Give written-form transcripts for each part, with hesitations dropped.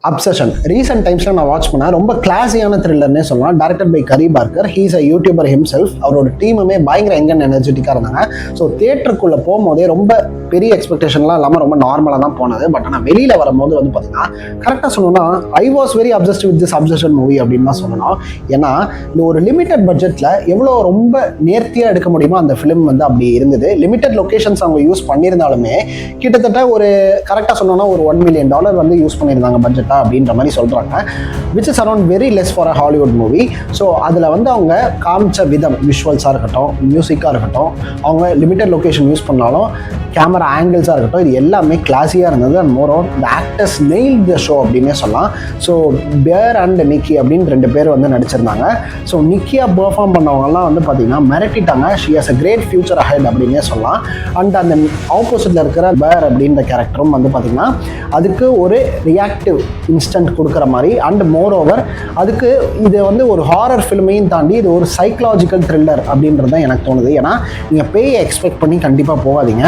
Obsession recent டைம்ஸ்ல நான் watch பண்ணேன். ரொம்ப கிளாஸியான த்ரில்லர்னே சொல்லலாம். Directed by Curry Barker. He's a youtuber himself. அவரோட டீமுமே பயங்கர யங் அண்ட் எனர்ஜெட்டிக்காக இருந்தாங்க. ஸோ தியேட்டருக்குள்ளே போகும்போதே ரொம்ப பெரிய எக்ஸ்பெக்டேஷன்லாம் இல்லாமல் ரொம்ப நார்மலாக தான் போனது. பட் ஆனால் வெளியில் வரும்போது வந்து பார்த்தீங்கன்னா கரெக்டாக சொல்லணும்னா I was very obsessed with this obsession movie அப்படின்னு தான் சொல்லணும். ஏன்னா இந்த ஒரு லிமிட்டட் பட்ஜெட்டில் எவ்வளோ ரொம்ப நேர்த்தியாக எடுக்க முடியுமோ அந்த ஃபிலிம் வந்து அப்படி இருந்தது. லிமிட்டட் லொக்கேஷன்ஸ் அவங்க யூஸ் பண்ணியிருந்தாலுமே கிட்டத்தட்ட ஒரு கரெக்டாக சொன்னோன்னா ஒரு $1 million வந்து யூஸ் பண்ணியிருந்தாங்க பட்ஜெட் அப்படின்ற மாதிரி சொல்றாங்க. which is around very less for a Hollywood movie. So அதில் வந்து அவங்க காமிச்ச விதம், விஷுவல்ஸாக இருக்கட்டும், மியூசிக்காக இருக்கட்டும், அவங்க லிமிட்டட் லொக்கேஷன் யூஸ் பண்ணாலும் கேமரா ஆங்கிள்ஸாக இருக்கட்டும், இது எல்லாமே கிளாஸியாக இருந்தது. And more on the actors nail the show அப்படின்னே சொல்லலாம். ஸோ பேர் அண்ட் நிக்கி அப்படின்னு 2 பேர் வந்து நடிச்சிருந்தாங்க. ஸோ நிக்கியாக பெர்ஃபார்ம் பண்ணவங்கலாம் வந்து பார்த்தீங்கன்னா மிரட்டிட்டாங்க. She has a great future ahead அப்படின்னே சொல்லலாம். அண்ட் அந்த ஆப்போசிட்டில் இருக்கிற பேர் அப்படின்ற கேரக்டரும் வந்து பார்த்தீங்கன்னா அதுக்கு ஒரு ரியாக்டிவ் இன்ஸ்டன்ட் கொடுக்குற மாதிரி. அண்ட் மோர் ஓவர் அதுக்கு இது வந்து ஒரு ஹாரர் ஃபிலிமையும் தாண்டி இது ஒரு சைக்கலாஜிக்கல் த்ரில்லர் அப்படின்றது தான் எனக்கு தோணுது. ஏன்னா நீங்கள் பேயை எக்ஸ்பெக்ட் பண்ணி கண்டிப்பாக போகாதீங்க.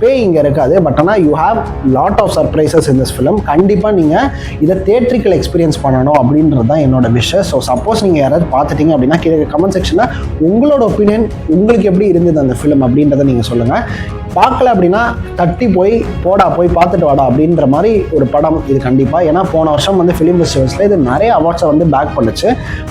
பேய் இங்கே இருக்காது. பட் ஆனால் you have lot of surprises in this film. கண்டிப்பாக நீங்கள் இதை தியேட்ரிக்கல் எக்ஸ்பீரியன்ஸ் பண்ணணும் அப்படின்றது தான் என்னோட விஷஸ். ஸோ சப்போஸ் நீங்கள் யாராவது பார்த்துட்டீங்க அப்படின்னா கீழே கமெண்ட் செக்ஷனில் உங்களோட ஒப்பீனியன், உங்களுக்கு எப்படி இருந்தது அந்த ஃபிலிம் அப்படின்றத நீங்கள் சொல்லுங்கள். பார்க்கல அப்படின்னா தட்டி போய் பார்த்துட்டு வாடா அப்படின்ற மாதிரி ஒரு படம் இது கண்டிப்பாக. ஏன்னா போன வருஷம் வந்து ஃபிலிம் ஃபெஸ்டிவல்ஸில் இது நிறைய அவார்ட்ஸை வந்து பேக் பண்ணுச்சு.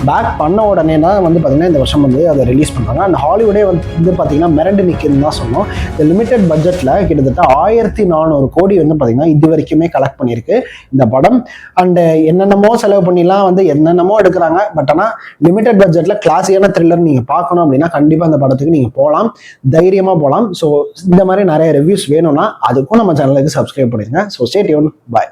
பேக் பண்ண உடனே தான் வந்து பார்த்திங்கன்னா இந்த வருஷம் வந்து அதை ரிலீஸ் பண்ணுறாங்க. அண்ட் ஹாலிவுடே வந்து பார்த்திங்கன்னா மிரண்டு நிற்குதுன்னு தான் சொன்னோம். இந்த லிமிடெட் பட்ஜெட்டில் கிட்டத்தட்ட 1400 கோடி வந்து பார்த்திங்கன்னா இது வரைக்குமே கலெக்ட் பண்ணியிருக்கு இந்த படம். அண்டு என்னென்னமோ செலவு பண்ணிலாம் வந்து என்னென்னமோ எடுக்கிறாங்க. பட் ஆனால் லிமிடெட் பட்ஜெட்டில் கிளாஸியான த்ரில்லர் நீங்கள் பார்க்கணும் அப்படின்னா கண்டிப்பாக இந்த படத்துக்கு நீங்கள் போகலாம், தைரியமாக போகலாம். ஸோ இந்த மாதிரி நிறைய ரிவ்யூஸ் வேணும்னா அதுக்கும் நம்ம சேனலுக்கு சப்ஸ்கிரைப் பண்ணிடுங்க. So stay tune. பாய்.